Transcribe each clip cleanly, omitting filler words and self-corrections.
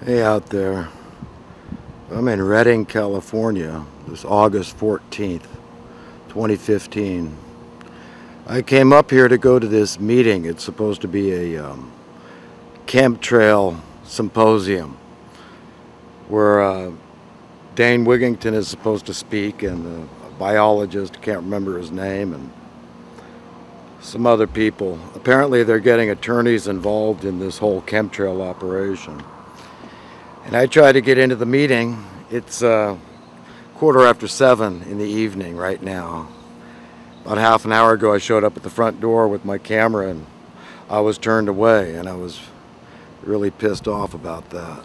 Hey out there. I'm in Redding, California. This August 14th, 2015. I came up here to go to this meeting. It's supposed to be a chemtrail symposium where Dane Wigington is supposed to speak, and the biologist, can't remember his name, and some other people. Apparently they're getting attorneys involved in this whole chemtrail operation. And I tried to get into the meeting. It's 7:15 in the evening right now. About half an hour ago I showed up at the front door with my camera and I was turned away, and I was really pissed off about that.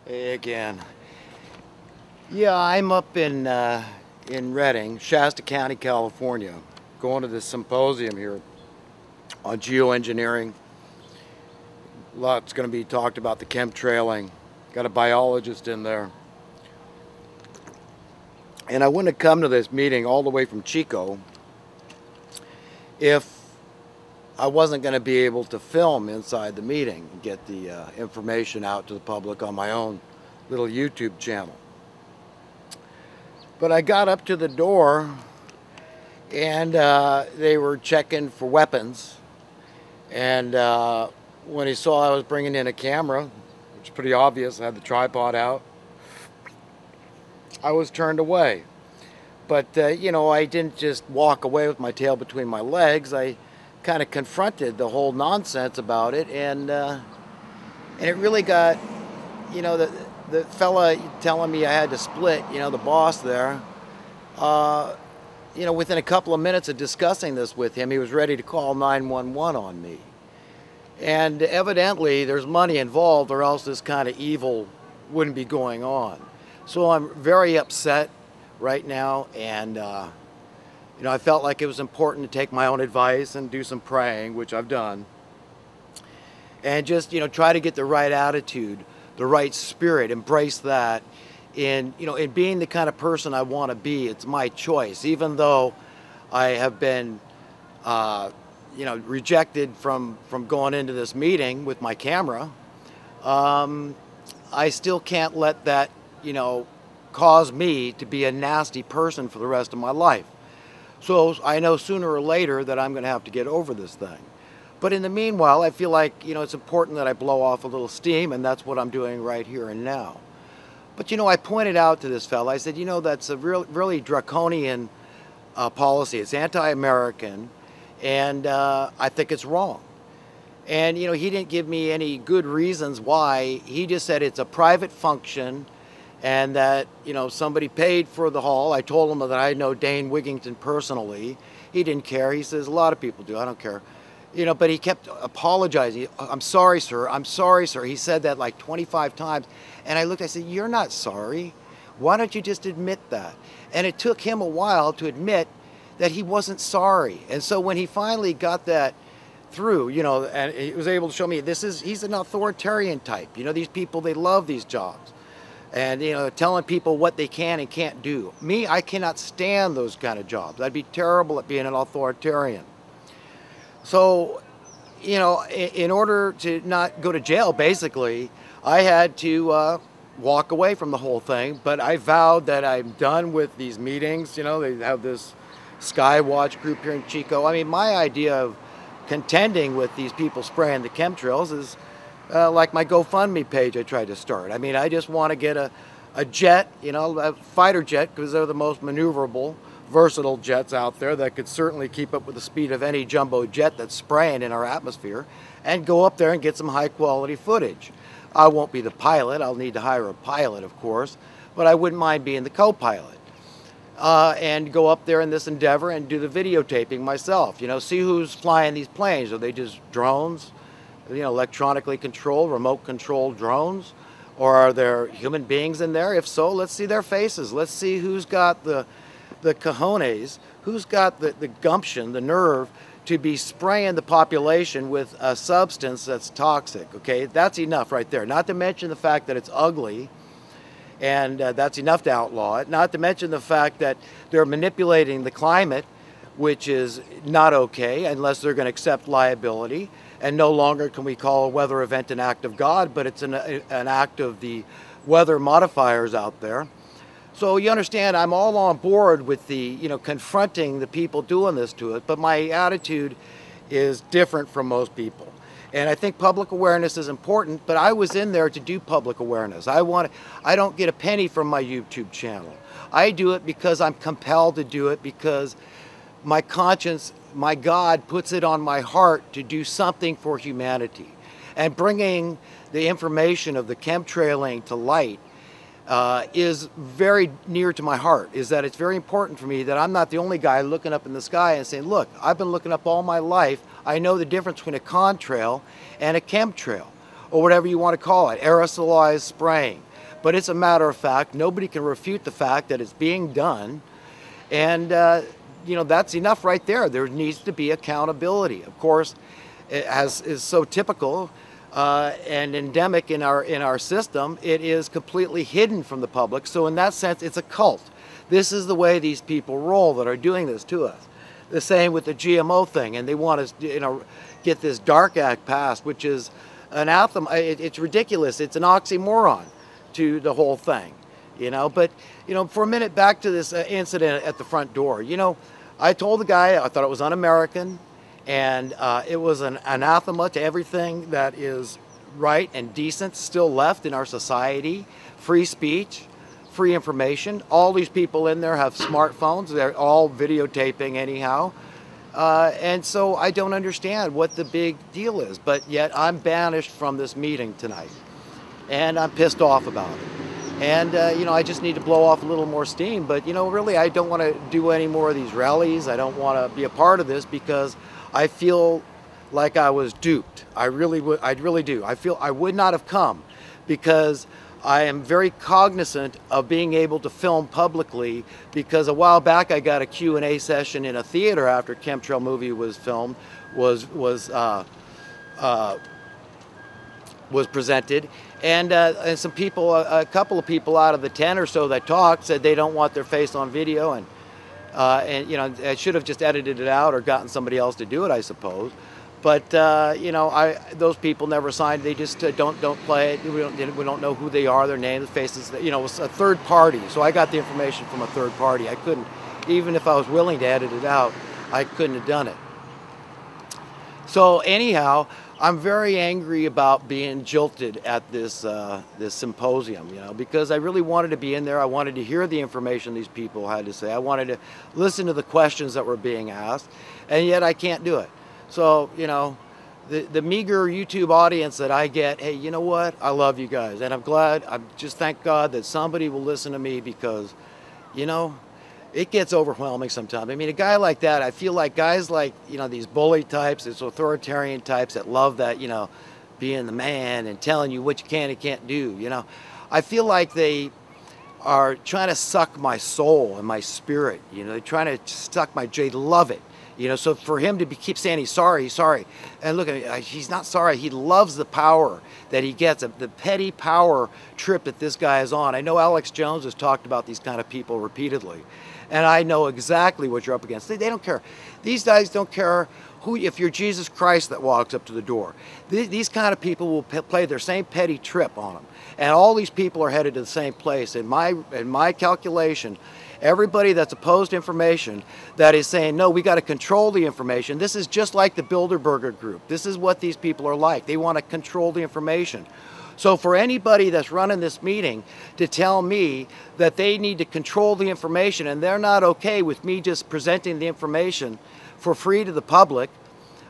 Hey again. Yeah, I'm up in Redding, Shasta County, California, going to this symposium here on geoengineering. A lot's going to be talked about the chemtrailing. Got a biologist in there. And I wouldn't have come to this meeting all the way from Chico if I wasn't going to be able to film inside the meeting and get the information out to the public on my own little YouTube channel. But I got up to the door and they were checking for weapons. And when he saw I was bringing in a camera, which is pretty obvious, I had the tripod out, I was turned away. But, you know, I didn't just walk away with my tail between my legs. I kind of confronted the whole nonsense about it, and it really got, you know, the fella telling me I had to split, you know, the boss there, you know, within a couple of minutes of discussing this with him, he was ready to call 911 on me. And evidently there's money involved, or else this kind of evil wouldn't be going on. So I'm very upset right now, and you know, I felt like it was important to take my own advice and do some praying, which I've done, and just, you know, try to get the right attitude, the right spirit, embrace that. In, you know, in being the kind of person I want to be, it's my choice. Even though I have been, you know, rejected from going into this meeting with my camera, I still can't let that, you know, cause me to be a nasty person for the rest of my life. So I know sooner or later that I'm going to have to get over this thing. But in the meanwhile, I feel like, you know, it's important that I blow off a little steam, and that's what I'm doing right here and now. But, you know, I pointed out to this fella, I said, you know, that's a really draconian policy. It's anti-American, and I think it's wrong. And, you know, he didn't give me any good reasons why. He just said it's a private function, and that, you know, somebody paid for the hall. I told him that I know Dane Wigington personally. He didn't care. He says, a lot of people do. I don't care. You know, but he kept apologizing. I'm sorry, sir. I'm sorry, sir. He said that like 25 times. And I looked, I said, you're not sorry. Why don't you just admit that? And it took him a while to admit that he wasn't sorry. And so when he finally got that through, you know, and he was able to show me he's an authoritarian type. You know, these people, they love these jobs. And, you know, telling people what they can and can't do. Me, I cannot stand those kind of jobs. I'd be terrible at being an authoritarian. So, you know, in order to not go to jail, basically, I had to walk away from the whole thing. But I vowed that I'm done with these meetings. You know, they have this Skywatch group here in Chico. I mean, my idea of contending with these people spraying the chemtrails is like my GoFundMe page I tried to start. I mean, I just want to get a jet, you know, a fighter jet, because they're the most maneuverable, versatile jets out there that could certainly keep up with the speed of any jumbo jet that's spraying in our atmosphere, and go up there and get some high quality footage. I won't be the pilot. I'll need to hire a pilot, of course, but I wouldn't mind being the co-pilot. And go up there in this endeavor and do the videotaping myself. You know, see who's flying these planes. Are they just drones? You know, electronically controlled, remote controlled drones? Or are there human beings in there? If so, let's see their faces. Let's see who's got the the cojones, who's got the gumption, the nerve, to be spraying the population with a substance that's toxic, okay? That's enough right there. Not to mention the fact that it's ugly, and that's enough to outlaw it. Not to mention the fact that they're manipulating the climate, which is not okay unless they're going to accept liability. And no longer can we call a weather event an act of God, but it's an act of the weather modifiers out there. So you understand, I'm all on board with the, confronting the people doing this to it, but my attitude is different from most people. And I think public awareness is important, but I was in there to do public awareness. I don't get a penny from my YouTube channel. I do it because I'm compelled to do it, because my conscience, my God puts it on my heart to do something for humanity. And bringing the information of the chemtrailing to light is very near to my heart. Is that it's very important for me that I'm not the only guy looking up in the sky and saying, look, I've been looking up all my life. I know the difference between a contrail and a chemtrail, or whatever you want to call it, aerosolized spraying. But it's a matter of fact. Nobody can refute the fact that it's being done. And, that's enough right there. There needs to be accountability. Of course, as is so typical and endemic in our system, it is completely hidden from the public. So in that sense, it's a cult. This is the way these people roll that are doing this to us. The same with the GMO thing, and they want to, get this DARK Act passed, which is anathema. It's ridiculous. It's an oxymoron to the whole thing, But, for a minute, back to this incident at the front door. I told the guy I thought it was un-American, and it was an anathema to everything that is right and decent still left in our society. Free speech, free information. All these people in there have smartphones. They're all videotaping anyhow. And so I don't understand what the big deal is, but yet I'm banished from this meeting tonight, and I'm pissed off about it. And, I just need to blow off a little more steam. But, really, I don't want to do any more of these rallies. I don't want to be a part of this because I feel like I was duped. I really do. I feel I would not have come because I am very cognizant of being able to film publicly, because a while back I got a Q&A session in a theater after Chemtrail movie was filmed, was presented, and some people, a couple of people out of the 10 or so that talked said they don't want their face on video, and I should have just edited it out or gotten somebody else to do it, I suppose. But those people never signed. They just don't play it. We don't know who they are, their name, the faces. It was a third party, so I got the information from a third party. I couldn't, even if I was willing to edit it out, I couldn't have done it. So anyhow, I'm very angry about being jilted at this this symposium, because I really wanted to be in there. I wanted to hear the information these people had to say. I wanted to listen to the questions that were being asked, and yet I can't do it. So, the meager YouTube audience that I get, hey, you know what? I love you guys, and I'm glad. I just thank God that somebody will listen to me, because, it gets overwhelming sometimes. I mean, a guy like that, I feel like guys like, these bully types, these authoritarian types that love that, being the man and telling you what you can and can't do, I feel like they are trying to suck my soul and my spirit, they're trying to suck my joy. They love it. So for him to keep saying he's sorry, and look, he's not sorry. He loves the power that he gets, the petty power trip that this guy is on. I know Alex Jones has talked about these kind of people repeatedly, and I know exactly what you're up against. They don't care. These guys don't care if you're Jesus Christ that walks up to the door. These kind of people will play their same petty trip on them, and all these people are headed to the same place. In my calculation, everybody that's opposed information, that is saying, no, we got to control the information. This is just like the Bilderberger group. This is what these people are like. They want to control the information. So for anybody that's running this meeting to tell me that they need to control the information and they're not okay with me just presenting the information for free to the public,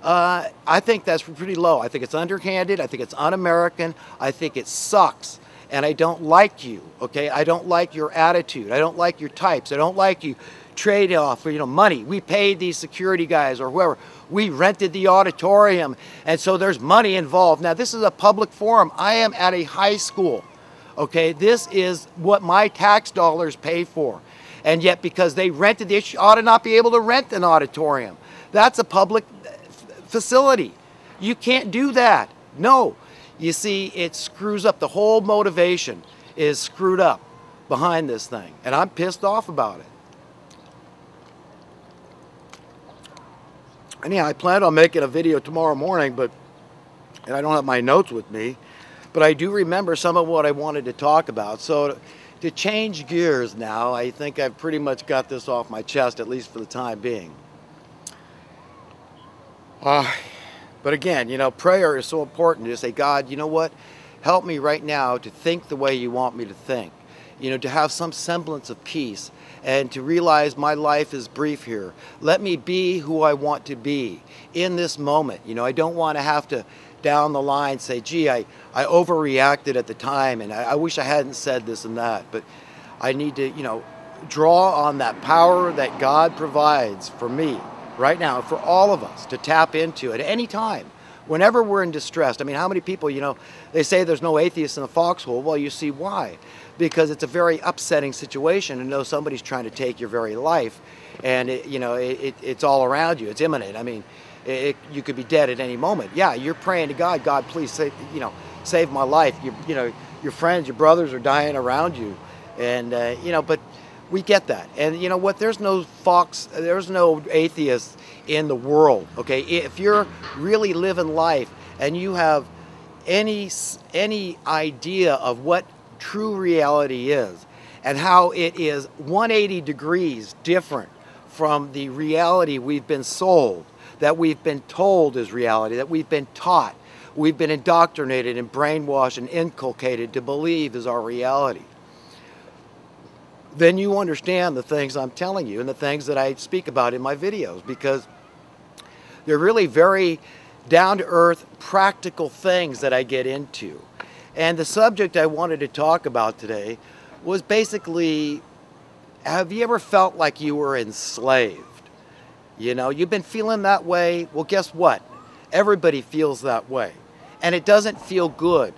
I think that's pretty low. I think it's underhanded. I think it's un-American. I think it sucks. And I don't like you, okay? I don't like your attitude. I don't like your types. I don't like you trade off for, money. We paid these security guys or whoever. We rented the auditorium, and so there's money involved. Now, this is a public forum. I am at a high school, okay? This is what my tax dollars pay for. And yet because they rented, they ought to not be able to rent an auditorium. That's a public facility. You can't do that. No. You see, it screws up. The whole motivation is screwed up behind this thing. And I'm pissed off about it. Anyhow, I plan on making a video tomorrow morning, and I don't have my notes with me, but I do remember some of what I wanted to talk about. So to change gears now, I think I've pretty much got this off my chest, at least for the time being. But again, you know, prayer is so important to say, God, you know what? Help me right now to think the way you want me to think. You know, to have some semblance of peace and to realize my life is brief here. Let me be who I want to be in this moment. You know, I don't want to have to down the line say, gee, I overreacted at the time and I wish I hadn't said this and that. But I need to, you know, draw on that power that God provides for me right now, for all of us to tap into at any time, whenever we're in distress. I mean, how many people, you know, they say there's no atheists in the foxhole. Well, you see why. Because it's a very upsetting situation to know somebody's trying to take your very life, and it's all around you. It's imminent. I mean, you could be dead at any moment. Yeah, you're praying to God. God, please save my life. Your friends, your brothers are dying around you, and but we get that. And you know what? There's no atheist in the world. Okay, if you're really living life and you have any idea of what true reality is and how it is 180 degrees different from the reality we've been sold, that we've been told is reality, that we've been taught, we've been indoctrinated and brainwashed and inculcated to believe is our reality, then you understand the things I'm telling you and the things that I speak about in my videos, because they're really very down-to-earth, practical things that I get into. And the subject I wanted to talk about today was basically, have you ever felt like you were enslaved? You know, you've been feeling that way. Well, guess what? Everybody feels that way. And it doesn't feel good.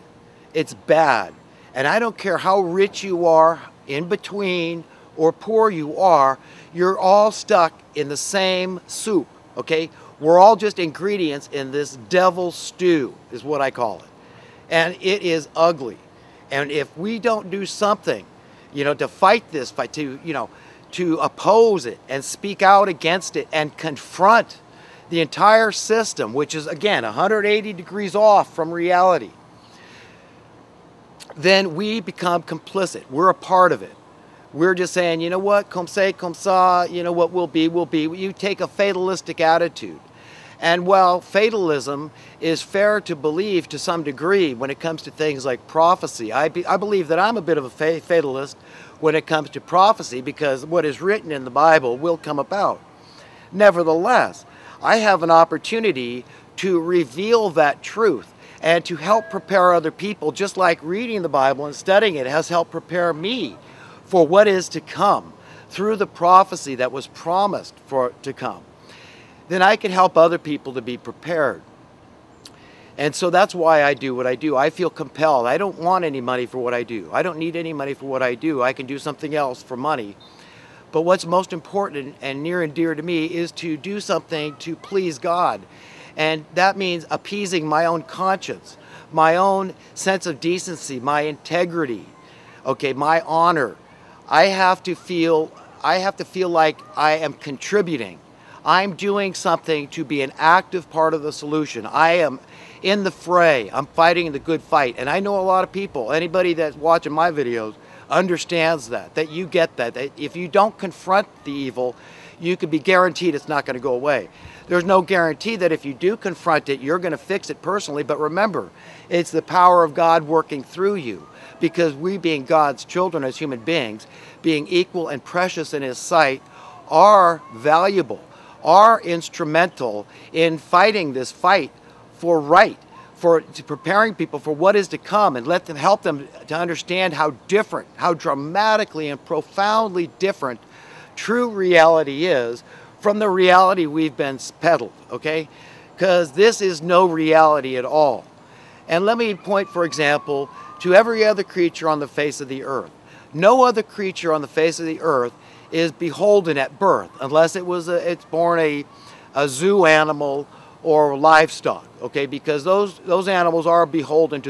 It's bad. And I don't care how rich you are, in between, or poor you are, you're all stuck in the same soup, okay? We're all just ingredients in this devil's stew, is what I call it. And it is ugly. And if we don't do something, you know, to fight this fight, to oppose it and speak out against it and confront the entire system, which is, again, 180 degrees off from reality, then we become complicit. We're a part of it. We're just saying, you know what, comme c'est, comme ça, you know, what will be, will be. You take a fatalistic attitude. And while fatalism is fair to believe to some degree when it comes to things like prophecy, I believe that I'm a bit of a fatalist when it comes to prophecy, because what is written in the Bible will come about. Nevertheless, I have an opportunity to reveal that truth and to help prepare other people, just like reading the Bible and studying it has helped prepare me for what is to come through the prophecy that was promised for to come. Then I can help other people to be prepared. And so that's why I do what I do. I feel compelled. I don't want any money for what I do. I don't need any money for what I do. I can do something else for money. But what's most important and near and dear to me is to do something to please God. And that means appeasing my own conscience, my own sense of decency, my integrity, okay, my honor. I have to feel like I am contributing. I'm doing something to be an active part of the solution. I am in the fray. I'm fighting the good fight. And I know a lot of people, anybody that's watching my videos understands that you get that if you don't confront the evil, you can be guaranteed it's not going to go away. There's no guarantee that if you do confront it, you're going to fix it personally. But remember, it's the power of God working through you, because we, being God's children as human beings, being equal and precious in His sight, are valuable, are instrumental in fighting this fight for right, to preparing people for what is to come, and help them to understand how different, how dramatically and profoundly different true reality is from the reality we've been peddled, okay? Because this is no reality at all. And let me point, for example, to every other creature on the face of the earth. No other creature on the face of the earth is beholden at birth, unless it's born a zoo animal or livestock, okay? Because those animals are beholden to